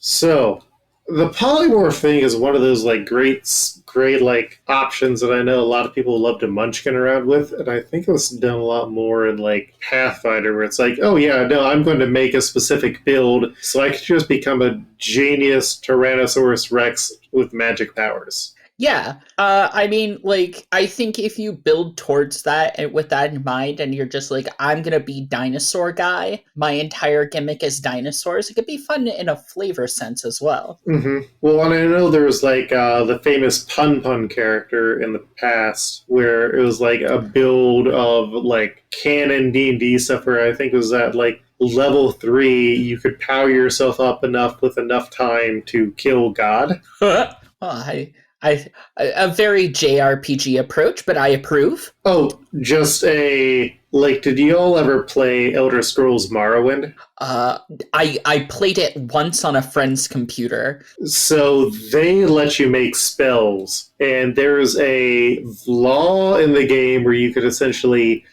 So, the polymorph thing is one of those like great like options that I know a lot of people love to munchkin around with, and I think it was done a lot more in like Pathfinder, where it's like, oh yeah, no, I'm going to make a specific build so I can just become a genius Tyrannosaurus Rex with magic powers. Yeah, I mean, like, I think if you build towards that and with that in mind, and you're just like, I'm gonna be dinosaur guy, my entire gimmick is dinosaurs, it could be fun in a flavor sense as well. Mm-hmm. Well, and I know there was like the famous Pun Pun character in the past, where it was like a build of like canon D&D stuff, where I think it was at like level 3, you could power yourself up enough with enough time to kill God. Well, a very JRPG approach, but I approve. Oh, just a like. Did you all ever play Elder Scrolls Morrowind? I played it once on a friend's computer. So they let you make spells, and there's a law in the game where you could essentially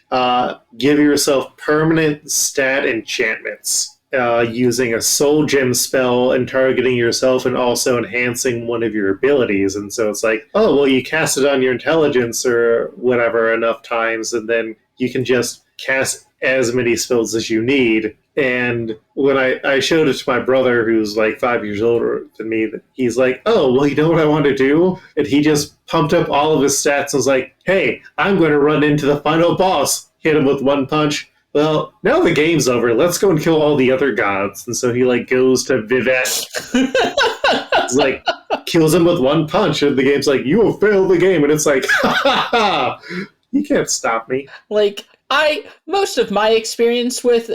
give yourself permanent stat enchantments. Using a soul gem spell and targeting yourself and also enhancing one of your abilities. And so it's like, oh, well, you cast it on your intelligence or whatever enough times, and then you can just cast as many spells as you need. And when I showed it to my brother, who's like 5 years older than me, he's like, oh, well, you know what I want to do? And he just pumped up all of his stats and was like, hey, I'm going to run into the final boss, hit him with one punch. Well, now the game's over. Let's go and kill all the other gods. And so he like goes to Vivet. He's like kills him with one punch, and the game's like, you will fail the game. And it's like, ha ha ha! You can't stop me. Like most of my experience with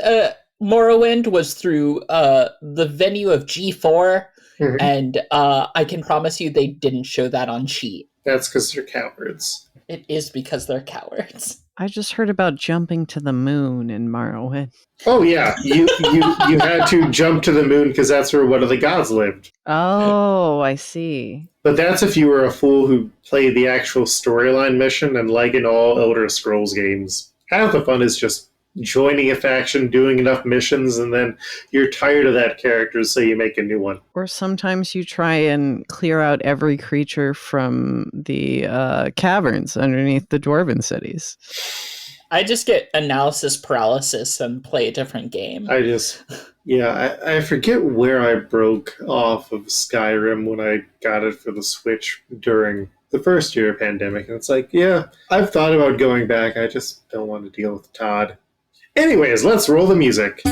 Morrowind was through the venue of G4, mm-hmm. and I can promise you they didn't show that on Cheat. That's because they're cowards. It is because they're cowards. I just heard about jumping to the moon in Morrowind. Oh yeah, you had to jump to the moon because that's where one of the gods lived. Oh, I see. But that's if you were a fool who played the actual storyline mission, and like in all Elder Scrolls games, half the fun is just joining a faction, doing enough missions, and then you're tired of that character, so you make a new one. Or sometimes you try and clear out every creature from the caverns underneath the dwarven cities. I just get analysis paralysis and play a different game. I forget where I broke off of Skyrim when I got it for the Switch during the first year of pandemic, and it's like, yeah, I've thought about going back, I just don't want to deal with Todd. Anyways, let's roll the music.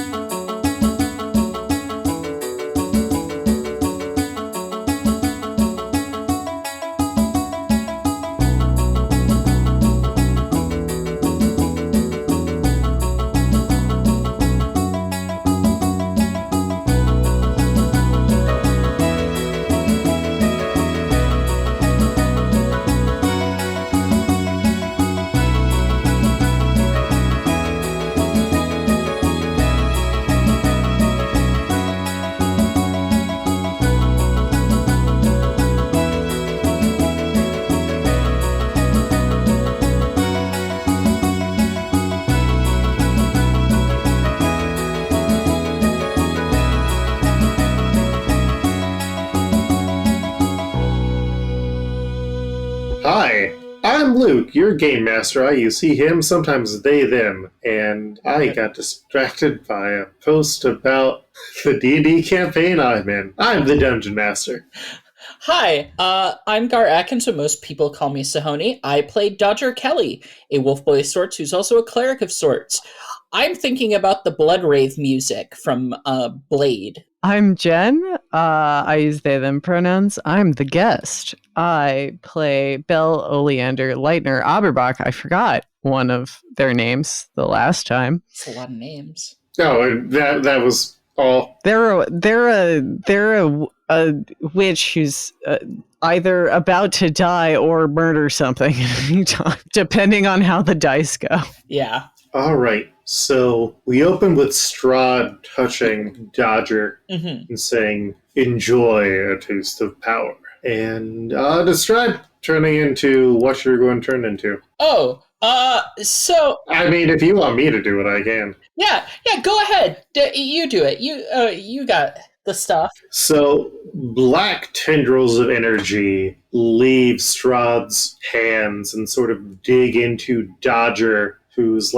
Hi, I'm Luke, your game master. You see him, sometimes they, them, and I got distracted by a post about the D&D campaign I'm in. I'm the dungeon master. Hi, I'm Gar Atkins, but most people call me Sahoni. I play Dodger Kelly, a wolf boy of sorts who's also a cleric of sorts. I'm thinking about the Blood Wraith music from Blade. I'm Jen. I use they, them pronouns. I'm the guest. I play Bell, Oleander, Leitner, Aberbach. I forgot one of their names the last time. It's a lot of names. Oh, that was all. They're a witch who's either about to die or murder something at any time, depending on how the dice go. Yeah. All right. So we open with Strahd touching Dodger and saying, enjoy a taste of power. And Strahd turning into what you're going to turn into. Oh, so... I mean, if you want me to do it, I can. Yeah, go ahead. You do it. You got... the stuff. So, black tendrils of energy leave Strahd's hands and sort of dig into Dodger, whose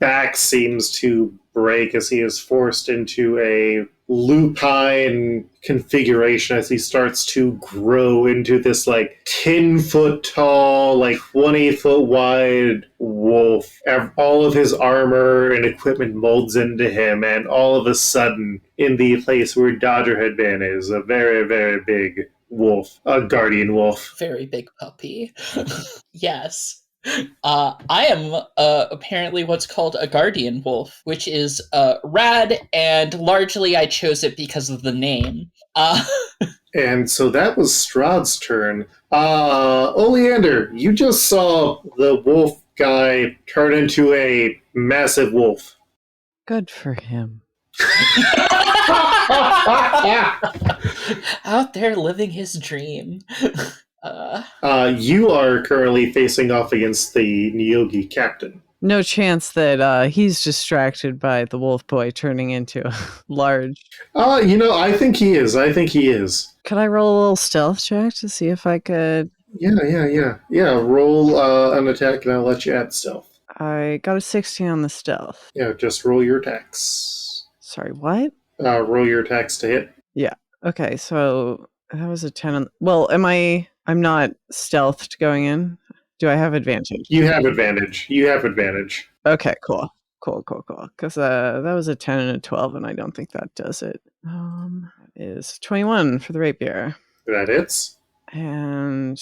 back seems to break as he is forced into a lupine configuration as he starts to grow into this 10-foot tall, 20-foot wide wolf. All of his armor and equipment molds into him, and all of a sudden, in the place where Dodger had been, is a very, very big wolf, a guardian wolf. Very big puppy. Yes. I am apparently what's called a guardian wolf, which is rad, and largely I chose it because of the name. And so that was Strahd's turn. Oleander, you just saw the wolf guy turn into a massive wolf. Good for him. Out there living his dream. You are currently facing off against the Neogi captain. No chance that he's distracted by the wolf boy turning into a large... I think he is. Could I roll a little stealth check to see if I could... Yeah, roll an attack and I'll let you add stealth. I got a 16 on the stealth. Yeah, just roll your attacks. Sorry, what? Roll your attacks to hit. Yeah. Okay, so that was a 10 on... Well, I'm not stealthed going in. Do I have advantage? You have advantage. Okay, cool. Because that was a 10 and a 12, and I don't think that does it. That is 21 for the rapier. That hits. And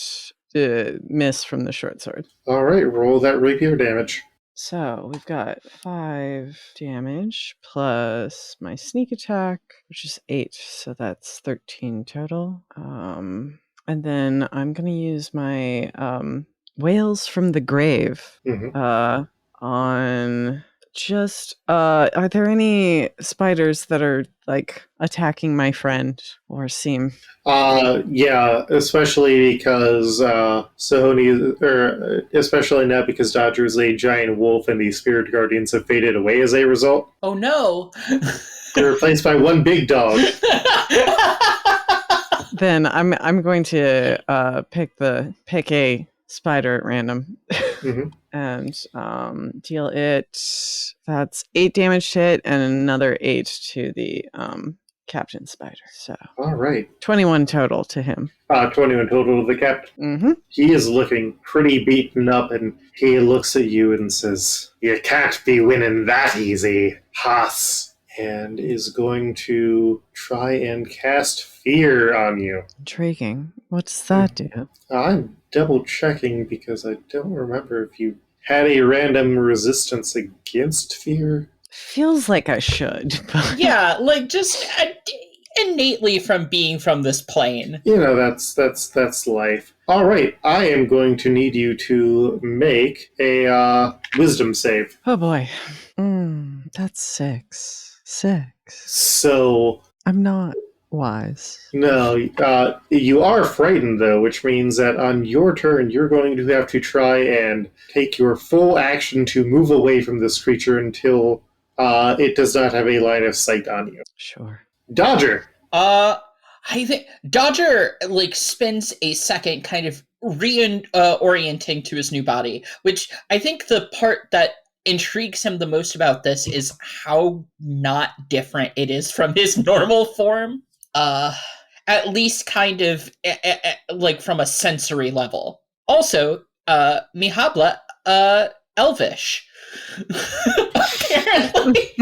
miss from the short sword. All right, roll that rapier damage. So we've got 5 damage plus my sneak attack, which is 8. So that's 13 total. And then I'm going to use my Whales from the Grave on just... are there any spiders that are, attacking my friend or seem... Yeah, especially because especially now because Dodger is a giant wolf and the spirit guardians have faded away as a result. Oh no! They're replaced by one big dog. Then I'm going to pick a spider at random and deal it. That's 8 damage to it and another 8 to the Captain Spider. So all right, 21 total to him. 21 total to the captain. He is looking pretty beaten up, and he looks at you and says, "You can't be winning that easy, Haas." And is going to try and cast fear on you. Intriguing. What does that do? I'm double checking because I don't remember if you had a random resistance against fear. Feels like I should. But... Yeah, just innately from being from this plane. That's life. All right, I am going to need you to make a wisdom save. Oh boy. That's 6. So I'm not wise. No, you are frightened though, which means that on your turn you're going to have to try and take your full action to move away from this creature until it does not have a line of sight on you. Sure. Dodger. I think Dodger spends a second kind of reorienting to his new body, which I think the part that intrigues him the most about this is how not different it is from his normal form. At least kind of from a sensory level. Also, Mihabla, Elvish. Apparently.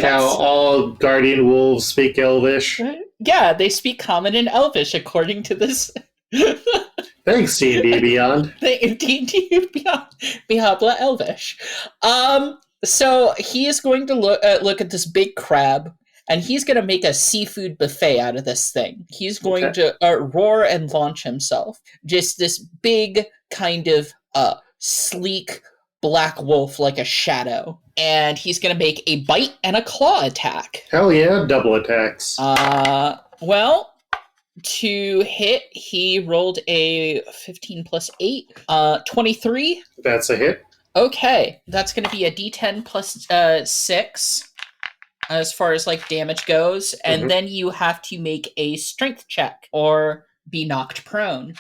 How all guardian wolves speak Elvish? Yeah, they speak Common and Elvish according to this. Thanks, D&D Beyond. D&D Beyond. Mihabla Elvish. So he is going to look at this big crab, and he's going to make a seafood buffet out of this thing. He's going to roar and launch himself. Just this big, kind of sleek black wolf like a shadow. And he's going to make a bite and a claw attack. Hell yeah, double attacks. Well, to hit, he rolled a 15 plus 8, 23. That's a hit. Okay, that's going to be a d10 plus 6. as far as like damage goes, and then you have to make a strength check or be knocked prone.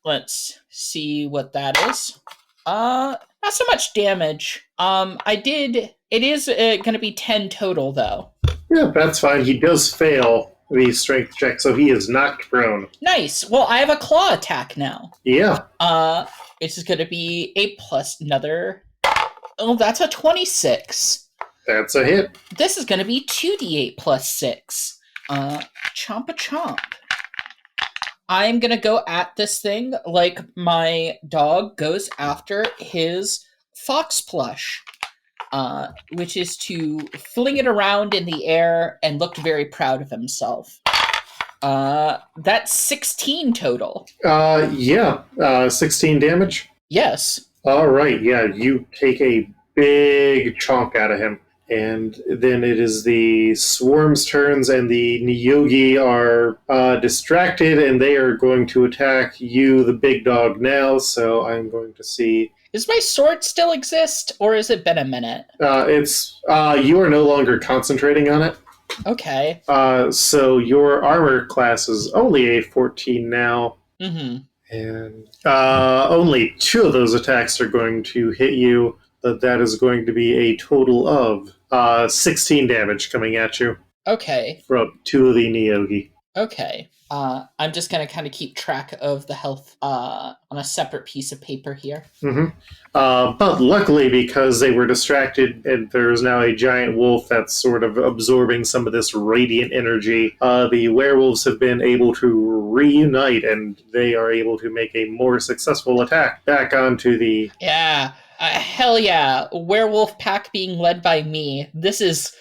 Let's see what that is. Not so much damage. It is going to be 10 total though. Yeah, that's fine. He does fail the strength check, so he is knocked prone. Nice. Well, I have a claw attack now. Yeah. It's going to be a plus another. Oh, that's a 26. That's a hit. This is going to be 2d8 plus 6. Chomp a chomp. I'm going to go at this thing like my dog goes after his fox plush, which is to fling it around in the air and look very proud of himself. That's 16 total. 16 damage? Yes. All right, yeah, you take a big chunk out of him. And then it is the Swarm's turns, and the Neogi are distracted, and they are going to attack you, the big dog, now. So I'm going to see. Does my sword still exist, or has it been a minute? You are no longer concentrating on it. Okay. So your armor class is only a 14 now. Mm-hmm. And only 2 of those attacks are going to hit you. But that is going to be a total of 16 damage coming at you. Okay. From 2 of the Neogi. Okay. I'm just going to kind of keep track of the health on a separate piece of paper here. Mm-hmm. But luckily, because they were distracted and there's now a giant wolf that's sort of absorbing some of this radiant energy, the werewolves have been able to reunite, and they are able to make a more successful attack back onto the... Yeah. Hell yeah. Werewolf pack being led by me. This is...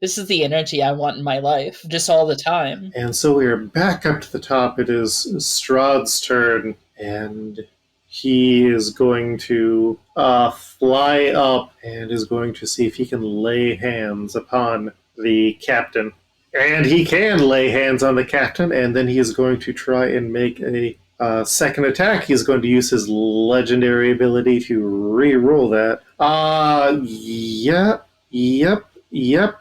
This is the energy I want in my life, just all the time. And so we are back up to the top. It is Strahd's turn, and he is going to fly up and is going to see if he can lay hands upon the captain. And he can lay hands on the captain, and then he is going to try and make a second attack. He's going to use his legendary ability to re-roll that. Yep.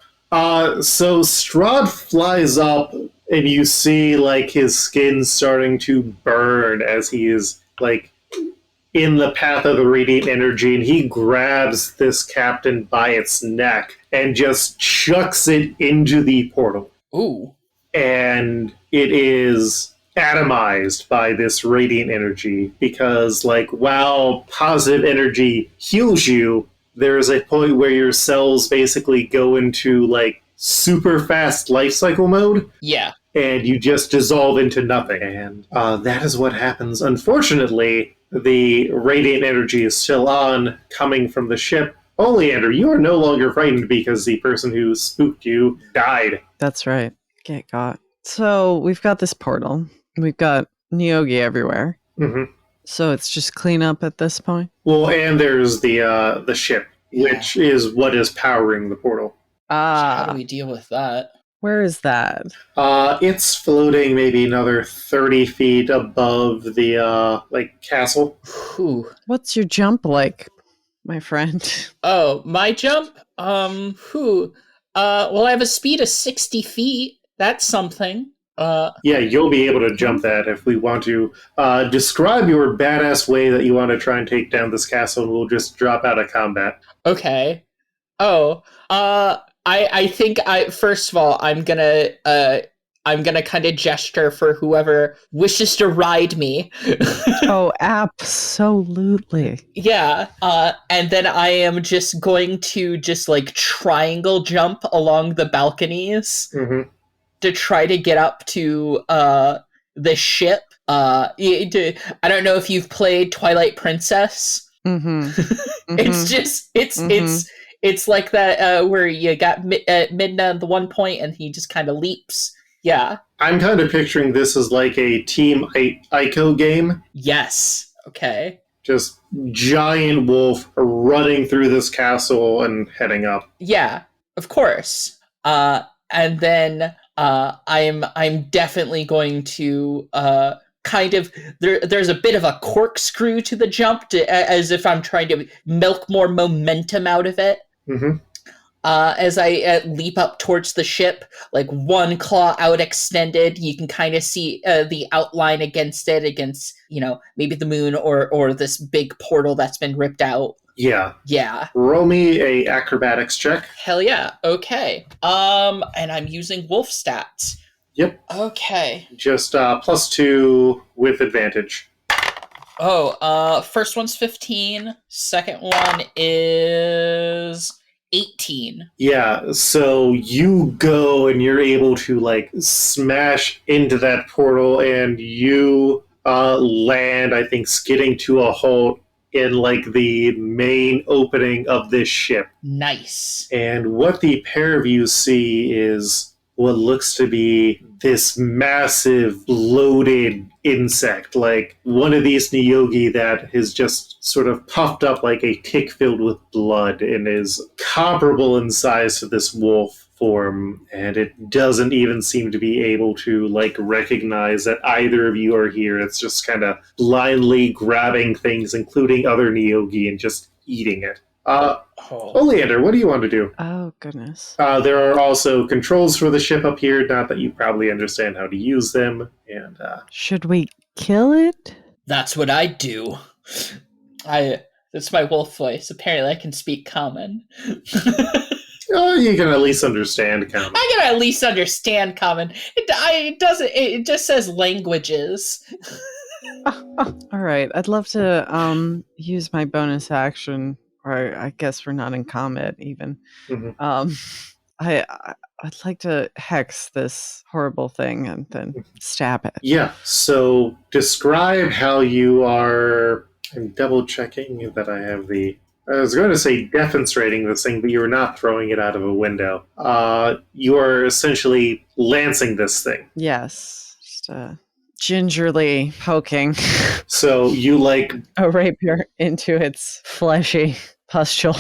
So Strahd flies up, and you see, like, his skin starting to burn as he is, like, in the path of the radiant energy, and he grabs this captain by its neck and just chucks it into the portal. Ooh. And it is atomized by this radiant energy, because, like, while positive energy heals you, there is a point where your cells basically go into, like, super fast life cycle mode. Yeah. And you just dissolve into nothing. And that is what happens. Unfortunately, the radiant energy is still on, coming from the ship. Oleander, you are no longer frightened because the person who spooked you died. That's right. Get got. So we've got this portal. We've got Neogi everywhere. Mm-hmm. So it's just clean up at this point? Well, and there's the ship, which is what is powering the portal. How do we deal with that? Where is that? It's floating maybe another 30 feet above the, castle. Whew. What's your jump like, my friend? Oh, my jump? Well, I have a speed of 60 feet. That's something. Yeah, you'll be able to jump that if we want to. Describe your badass way that you want to try and take down this castle, and we'll just drop out of combat. Okay. Oh, I think first of all, I'm gonna kind of gesture for whoever wishes to ride me. Oh, absolutely. Yeah. And then I am just going to like triangle jump along the balconies. Mm-hmm. To try to get up to the ship. I don't know if you've played Twilight Princess. Mm-hmm. Mm-hmm. It's like that where you got Midna at the one point and he just kind of leaps. Yeah. I'm kind of picturing this as like a Team Ico game. Yes. Okay. Just giant wolf running through this castle and heading up. Yeah, of course. And then I'm definitely going to kind of there's a bit of a corkscrew to the jump as if I'm trying to milk more momentum out of it. Mm-hmm. as I leap up towards the ship, like one claw out extended. You can kind of see the outline against it, against, maybe the moon or this big portal that's been ripped out. Yeah. Yeah. Roll me a acrobatics check. Hell yeah. Okay. And I'm using wolf stats. Yep. Okay. Just +2 with advantage. First one's 15. Second one is 18. Yeah, so you go and you're able to like smash into that portal, and you land, I think, skidding to a halt in like the main opening of this ship. Nice. And what the pair of you see is what looks to be this massive bloated insect, like one of these Neogi that has just sort of puffed up like a tick filled with blood and is comparable in size to this wolf form, and it doesn't even seem to be able to like recognize that either of you are here. It's just kind of blindly grabbing things, including other Neogi, and just eating it. Oleander, what do you want to do? Oh, goodness. There are also controls for the ship up here, not that you probably understand how to use them. And should we kill it? That's what I do. That's my wolf voice. Apparently I can speak common. You can at least understand common. I can at least understand common. It just says languages. All right. I'd love to use my bonus action, or I guess we're not in combat even. Mm-hmm. I'd like to hex this horrible thing and then stab it. Yeah. So describe how you are. I'm double checking that I have the. I was going to say demonstrating this thing, but you are not throwing it out of a window. You are essentially lancing this thing. Yes. Just gingerly poking. So you like a rapier into its fleshy pustule.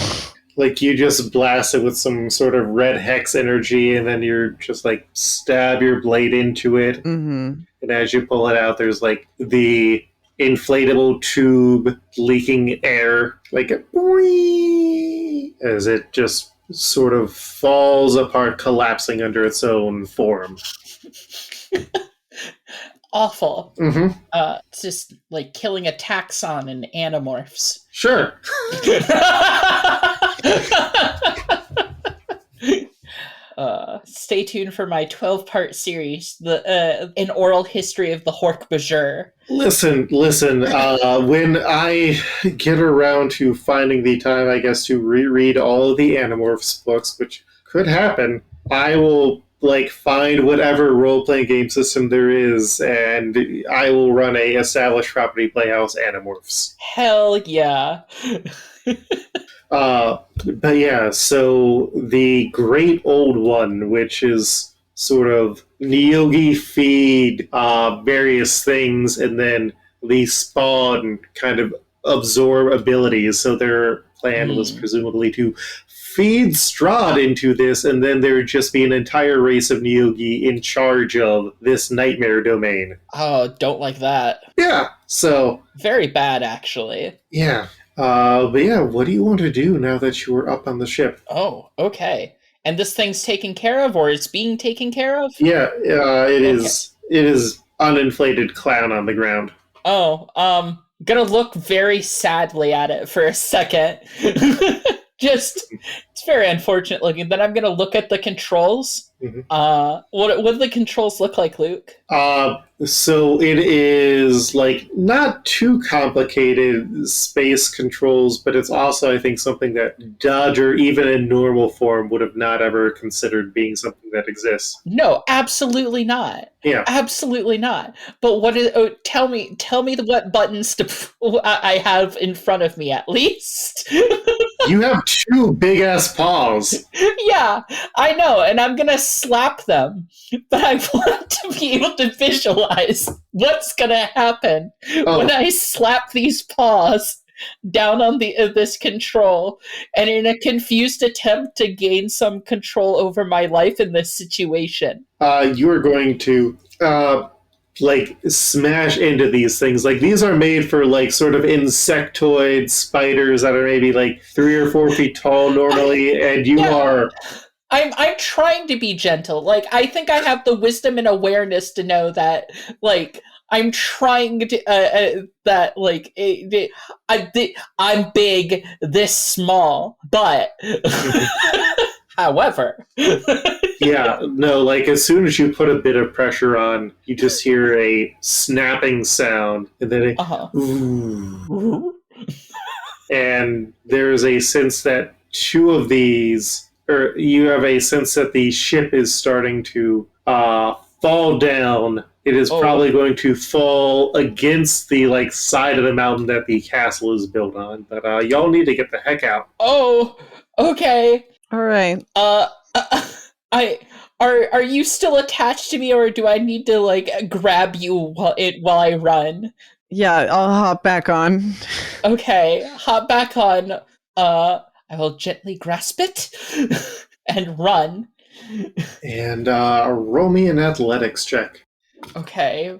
Like you just blast it with some sort of red hex energy, and then you're just like stab your blade into it. Mm-hmm. And as you pull it out, there's like the inflatable tube leaking air, like a boing, as it just sort of falls apart, collapsing under its own form. Awful. Mm-hmm. It's just like killing a taxon in Animorphs. Sure. Stay tuned for my 12-part series, an oral history of the Hork-Bajir. Listen. When I get around to finding the time, I guess, to reread all of the Animorphs books, which could happen, I will find whatever role-playing game system there is, and I will run a established property Playhouse Animorphs. Hell yeah. But yeah, so the Great Old One, which is sort of Neogi feed various things, and then the spawn kind of absorb abilities. So their plan was presumably to feed Strahd into this, and then there would just be an entire race of Neogi in charge of this nightmare domain. Oh, don't like that. Yeah, so... Very bad, actually. Yeah. But yeah, what do you want to do now that you are up on the ship? Oh, okay. And this thing's taken care of, or it's being taken care of? Yeah, it is. It is uninflated clown on the ground. Oh, gonna look very sadly at it for a second. It's very unfortunate looking. Then I'm gonna look at the controls. Mm-hmm. What do the controls look like, Luke? So it is not too complicated space controls, but it's also, I think, something that Dodger, even in normal form, would have not ever considered being something that exists. No, absolutely not. Yeah, absolutely not. But what is? Oh, tell me what buttons I have in front of me at least. You have two big ass paws. Yeah, I know, and I'm gonna slap them, but I want to be able to visualize what's gonna happen when I slap these paws down on this control, and in a confused attempt to gain some control over my life in this situation. You are going to like smash into these things. Like these are made for like sort of insectoid spiders that are maybe like 3 or 4 feet tall normally, and you Yeah. are I'm trying to be gentle. Like, I think I have the wisdom and awareness to know that, like, I'm trying to that like I'm big, this small, but however, yeah, no, like as soon as you put a bit of pressure on, you just hear a snapping sound, and then uh-huh. and there's a sense that two of these, or you have a sense that the ship is starting to fall down. It is Oh. probably going to fall against the like side of the mountain that the castle is built on. But y'all need to get the heck out. Oh, okay. All right. I are you still attached to me, or do I need to like grab you while I run? Yeah, I'll hop back on. Okay, hop back on. I will gently grasp it and run. And roll me an athletics check. Okay.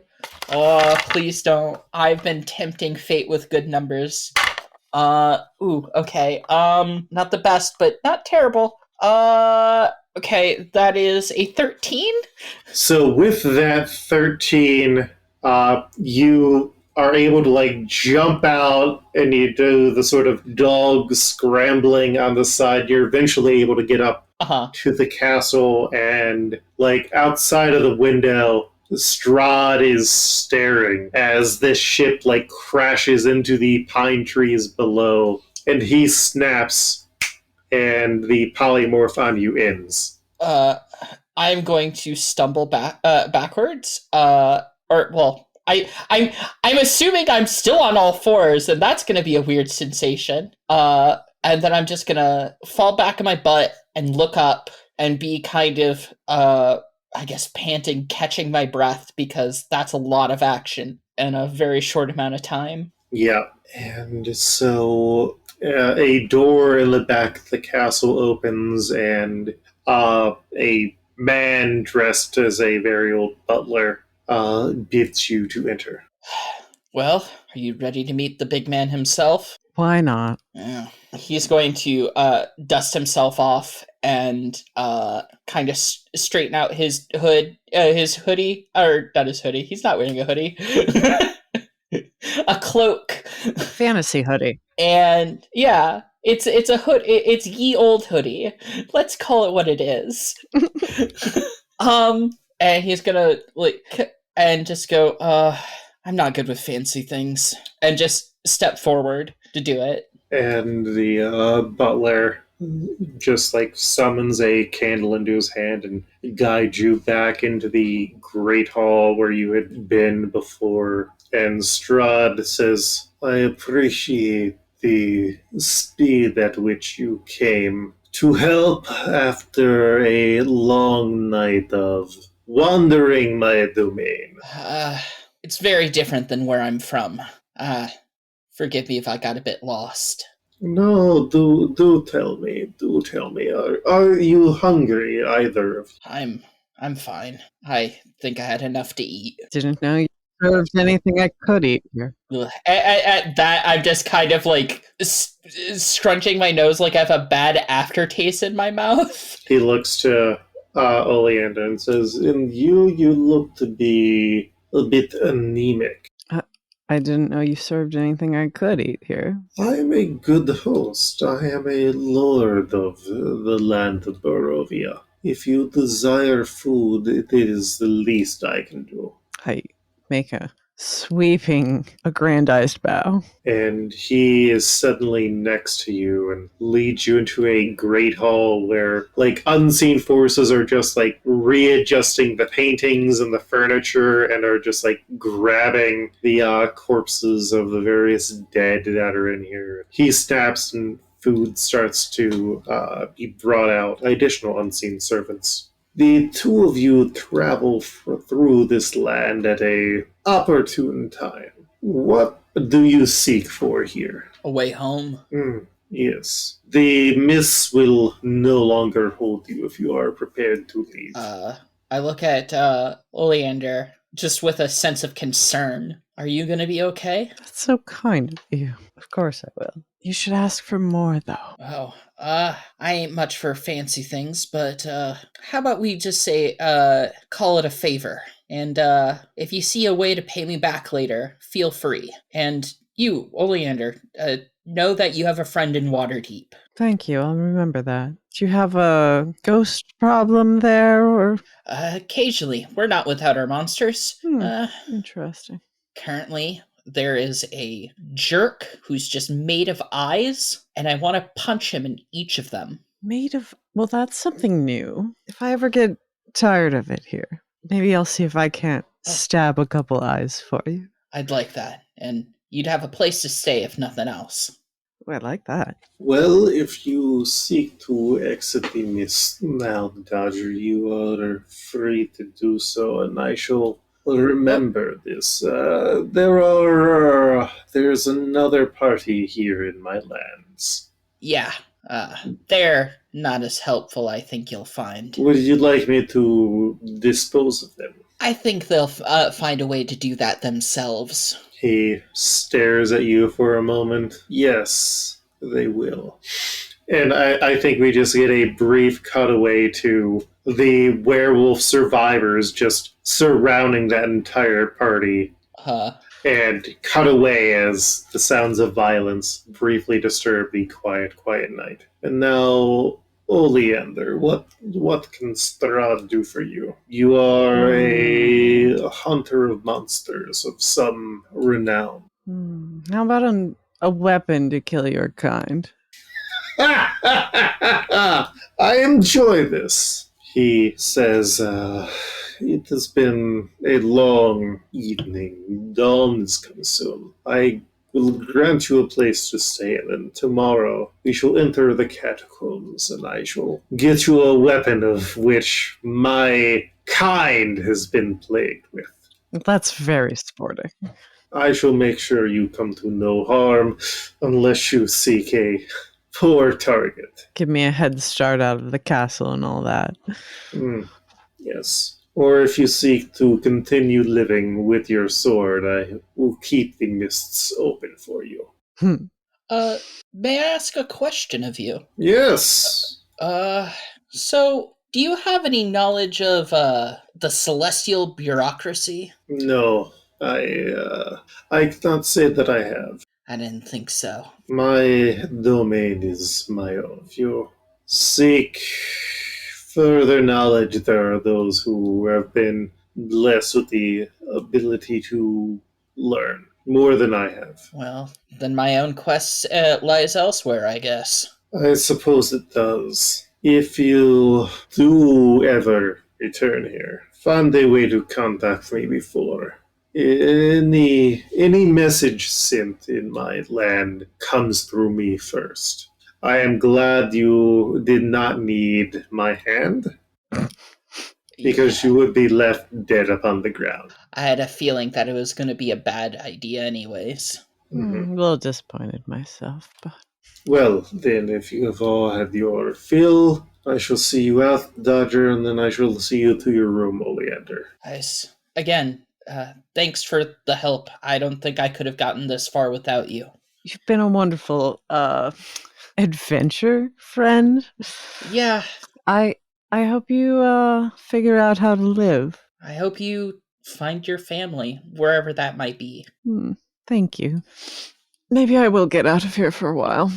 Oh, please don't. I've been tempting fate with good numbers. Okay. Not the best, but not terrible. Okay, that is a 13. So with that 13, you are able to like jump out and you do the sort of dog scrambling on the side. You're eventually able to get up Uh-huh. to the castle, and like outside of the window, Strahd is staring as this ship like crashes into the pine trees below, and he snaps, and the polymorph on you ends. I'm going to stumble backwards. Or well, I'm assuming I'm still on all fours, and that's gonna be a weird sensation. And then I'm just gonna fall back on my butt and look up and be kind of I guess panting, catching my breath, because that's a lot of action in a very short amount of time. Yeah, and so a door in the back of the castle opens, and a man dressed as a very old butler bids you to enter. Well, are you ready to meet the big man himself? Why not? Yeah. He's going to dust himself off and kind of straighten out his hoodie, or not his hoodie. He's not wearing a hoodie. A cloak. Fantasy hoodie. And yeah, it's a hood. It's ye old hoodie. Let's call it what it is. And he's gonna like and just go. I'm not good with fancy things, and just step forward to do it. And the butler just like summons a candle into his hand and guides you back into the great hall where you had been before. And Strahd says, I appreciate the speed at which you came to help after a long night of wandering my domain. It's very different than where I'm from. Forgive me if I got a bit lost. No, do tell me. Do tell me. Are you hungry, either of you? I'm fine. I think I had enough to eat. Didn't know you served anything I could eat here. Ugh. At that, I'm just kind of like scrunching my nose like I have a bad aftertaste in my mouth. He looks to Oleander and says, in you look to be a bit anemic. I didn't know you served anything I could eat here. I am a good host. I am a lord of the land of Barovia. If you desire food, it is the least I can do. I make a sweeping, aggrandized bow. And he is suddenly next to you and leads you into a great hall where, like, unseen forces are just, like, readjusting the paintings and the furniture and are just, like, grabbing the corpses of the various dead that are in here. He snaps and food starts to be brought out. Additional unseen servants. The two of you travel through this land at a opportune time. What do you seek for here? A way home. Yes. The mists will no longer hold you if you are prepared to leave. I look at Oleander just with a sense of concern. Are you gonna be okay? That's so kind of you. Of course I will. You should ask for more, though. Oh, I ain't much for fancy things, but, how about we just say, call it a favor? And, if you see a way to pay me back later, feel free. And you, Oleander, know that you have a friend in Waterdeep. Thank you. I'll remember that. Do you have a ghost problem there, or? Occasionally, we're not without our monsters. Interesting. Currently, there is a jerk who's just made of eyes, and I want to punch him in each of them. Made of. Well, that's something new. If I ever get tired of it here, maybe I'll see if I can't stab a couple eyes for you. I'd like that, and you'd have a place to stay if nothing else. Oh, I like that. Well, if you seek to exit the mist now, Dodger, you are free to do so, and I shall remember this. There's another party here in my lands. Yeah, they're not as helpful, I think you'll find. Would you like me to dispose of them? I think they'll find a way to do that themselves. He stares at you for a moment. Yes, they will. And I think we just get a brief cutaway to the werewolf survivors just surrounding that entire party. And cut away as the sounds of violence briefly disturb the quiet, quiet night. And now, Oleander, what can Strahd do for you? You are a hunter of monsters of some renown. How about a weapon to kill your kind? I enjoy this, he says. It has been a long evening. Dawn is coming soon. I will grant you a place to stay in, and tomorrow we shall enter the catacombs, and I shall get you a weapon of which my kind has been plagued with. That's very sporting. I shall make sure you come to no harm unless you seek a poor target. Give me a head start out of the castle and all that. Yes. Or if you seek to continue living with your sword, I will keep the mists open for you. May I ask a question of you? Yes. So, do you have any knowledge of, the celestial bureaucracy? No, I cannot say that I have. I didn't think so. My domain is my own. If you seek further knowledge, there are those who have been blessed with the ability to learn more than I have. Well, then my own quest lies elsewhere, I guess. I suppose it does. If you do ever return here, find a way to contact me before. Any message sent in my land comes through me first. I am glad you did not need my hand, because you would be left dead upon the ground. I had a feeling that it was going to be a bad idea anyways. A little disappointed myself, but... Well, then, if you have all had your fill, I shall see you out, Dodger, and then I shall see you to your room, Oleander. Again, thanks for the help. I don't think I could have gotten this far without you. You've been a wonderful, adventure friend. Yeah. I hope you, figure out how to live. I hope you find your family, wherever that might be. Thank you. Maybe I will get out of here for a while.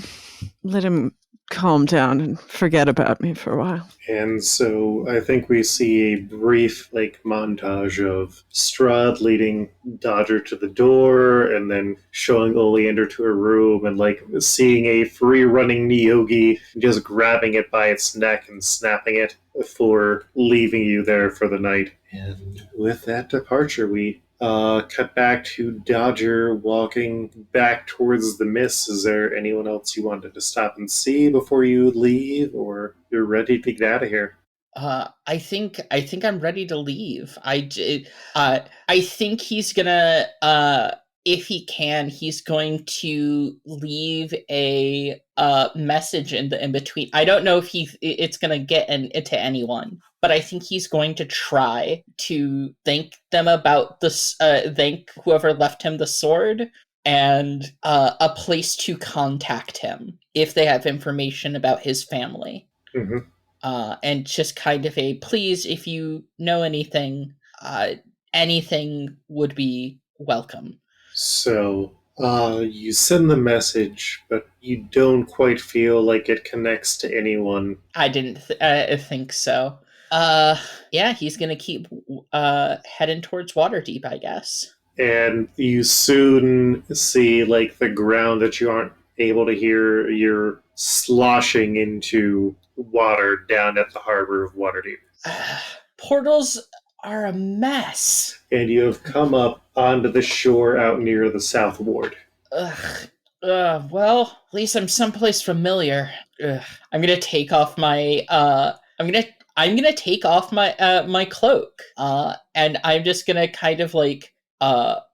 Let him calm down and forget about me for a while. And so I think we see a brief montage of Strahd leading Dodger to the door and then showing Oleander to her room and seeing a free running Neogi just grabbing it by its neck and snapping it before leaving you there for the night. And with that departure, we cut back to Dodger walking back towards the mist. Is there anyone else you wanted to stop and see before you leave, or you're ready to get out of here? I think I'm ready to leave. I think he's gonna if he can, he's going to leave a message in the in between. I don't know if it's going to get into anyone, but I think he's going to try to thank them about this. Thank whoever left him the sword, and a place to contact him if they have information about his family. Mm-hmm. And just kind of a please, if you know anything, anything would be welcome. So, you send the message, but you don't quite feel like it connects to anyone. I didn't think so. Yeah, he's gonna keep heading towards Waterdeep, I guess. And you soon see, like, the ground that you aren't able to hear. You're sloshing into water down at the harbor of Waterdeep. Portals are a mess. And you have come up onto the shore out near the South Ward. Ugh. Well, at least I'm someplace familiar. Ugh. I'm gonna take off my I'm gonna take off my my cloak. And I'm just gonna kind of like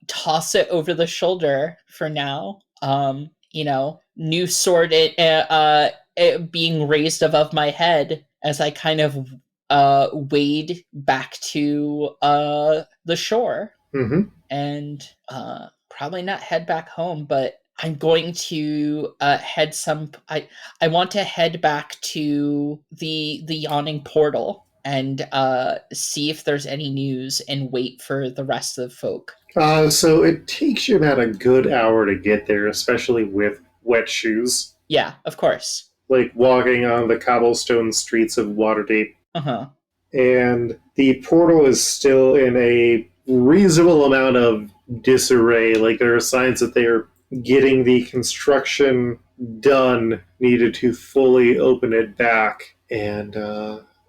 toss it over the shoulder for now. You know, new sword it being raised above my head as I kind of wade back to the shore. Mm-hmm. And probably not head back home, but I'm going to head I want to head back to the yawning portal and see if there's any news and wait for the rest of the folk. So it takes you about a good hour to get there, especially with wet shoes. Yeah, of course. Like walking on the cobblestone streets of Waterdeep. Uh-huh. And the portal is still in a reasonable amount of disarray. Like, there are signs that they are getting the construction done needed to fully open it back. And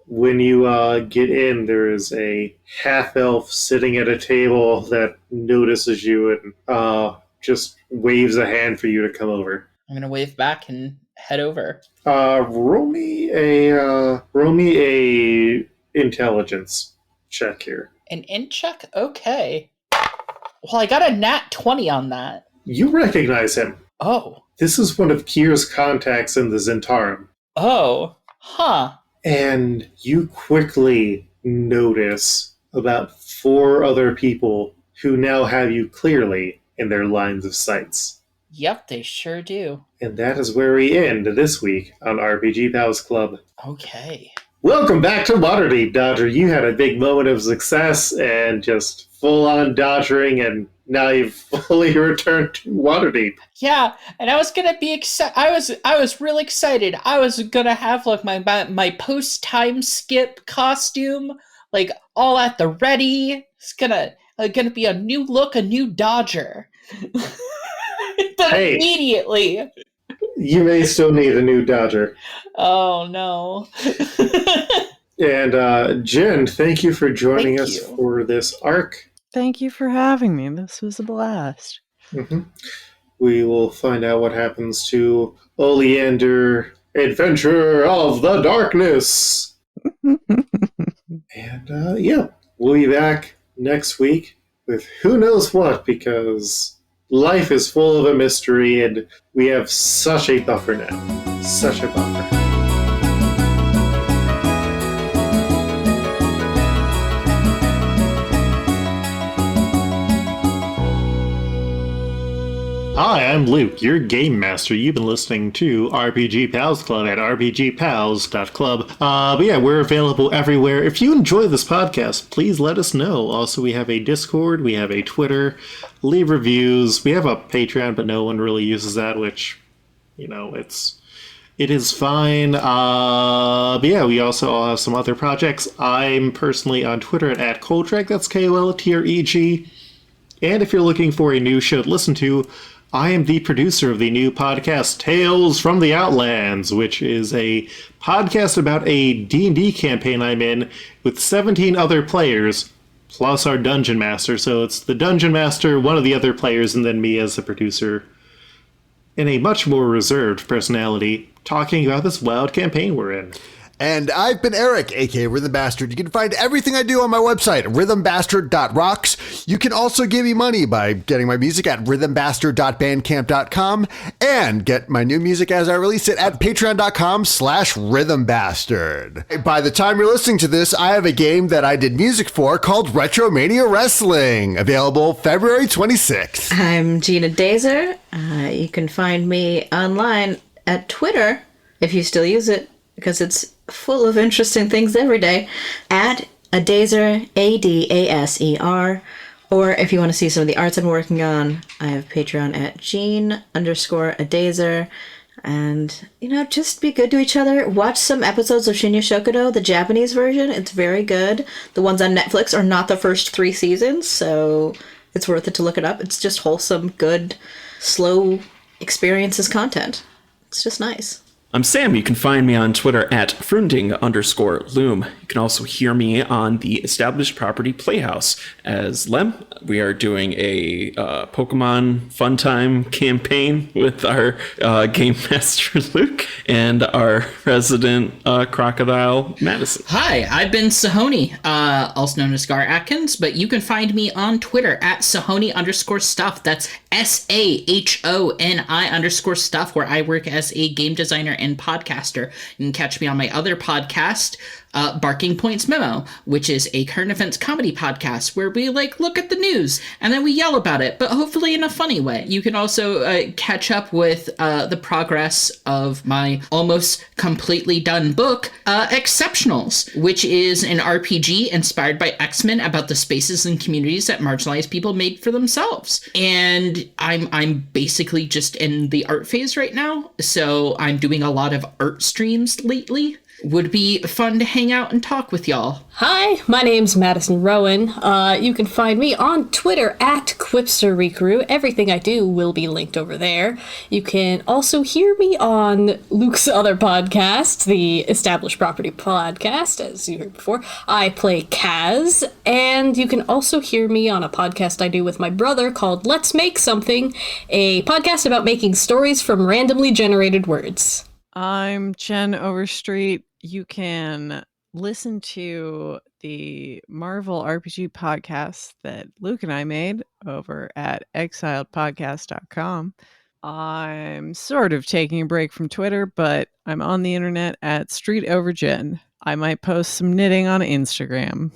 when you get in, there is a half-elf sitting at a table that notices you and just waves a hand for you to come over. I'm gonna wave back and head over. Roll me a intelligence check here. An int check? Okay. Well, I got a nat 20 on that. You recognize him. Oh. This is one of Kier's contacts in the Zentarum. Oh. Huh. And you quickly notice about 4 other people who now have you clearly in their lines of sights. Yep, they sure do. And that is where we end this week on RPG Pals Club. Okay. Welcome back to Waterdeep, Dodger. You had a big moment of success and just full-on dodgering, and now you've fully returned to Waterdeep. Yeah, and I was gonna be excited. I was really excited. I was gonna have like my post-time skip costume, like all at the ready. It's gonna be a new look, a new Dodger. Hey. Immediately. You may still need a new Dodger. Oh no. And Jen, thank you for joining us for this arc. Thank you for having me. This was a blast. Mm-hmm. We will find out what happens to Oleander, Adventurer of the Darkness. And yeah, we'll be back next week with who knows what, because life is full of a mystery and we have such a buffer now. Such a buffer. Hi, I'm Luke, your game master. You've been listening to RPG Pals Club at rpgpals.club. But yeah, we're available everywhere. If you enjoy this podcast, please let us know. Also, we have a Discord, we have a Twitter, leave reviews. We have a Patreon, but no one really uses that, which, you know, it is fine. But yeah, we also all have some other projects. I'm personally on Twitter at Koltreg, that's Koltreg. And if you're looking for a new show to listen to, I am the producer of the new podcast Tales from the Outlands, which is a podcast about a D&D campaign I'm in with 17 other players, plus our Dungeon Master. So it's the Dungeon Master, one of the other players, and then me as the producer, in a much more reserved personality, talking about this wild campaign we're in. And I've been Eric, aka Rhythm Bastard. You can find everything I do on my website, rhythmbastard.rocks. You can also give me money by getting my music at rhythmbastard.bandcamp.com and get my new music as I release it at patreon.com/rhythmbastard. By the time you're listening to this, I have a game that I did music for called Retromania Wrestling, available February 26th. I'm Gina Dazer. You can find me online at Twitter, if you still use it, because it's full of interesting things every day, at Adaser, Adaser. Or if you want to see some of the arts I'm working on, I have Patreon at Jean_Adaser. And, just be good to each other. Watch some episodes of Shinya Shokudo, the Japanese version. It's very good. The ones on Netflix are not the first 3 seasons, so it's worth it to look it up. It's just wholesome, good, slow experiences content. It's just nice. I'm Sam. You can find me on Twitter at Frunding_Loom. You can also hear me on the Established Property Playhouse as Lem. We are doing a Pokemon Fun Time campaign with our Game Master Luke and our resident Crocodile Madison. Hi, I've been Sahoni, also known as Gar Atkins, but you can find me on Twitter at Sahoni_stuff. That's SAHONI_stuff, where I work as a game designer and podcaster. You can catch me on my other podcast, Barking Points Memo, which is a current events comedy podcast where we look at the news and then we yell about it, but hopefully in a funny way. You can also catch up with the progress of my almost completely done book, Exceptionals, which is an RPG inspired by X-Men about the spaces and communities that marginalized people made for themselves. And I'm basically just in the art phase right now, so I'm doing a lot of art streams lately. Would be fun to hang out and talk with y'all. Hi, my name's Madison Rowan. You can find me on Twitter at QuipsterRecrew. Everything I do will be linked over there. You can also hear me on Luke's other podcast, the Established Property Podcast, as you heard before. I play Kaz, and you can also hear me on a podcast I do with my brother called Let's Make Something, a podcast about making stories from randomly generated words. I'm Jen Overstreet. You can listen to the Marvel RPG podcast that Luke and I made over at exiledpodcast.com. I'm sort of taking a break from Twitter, but I'm on the internet at Street Over Jen. I might post some knitting on Instagram.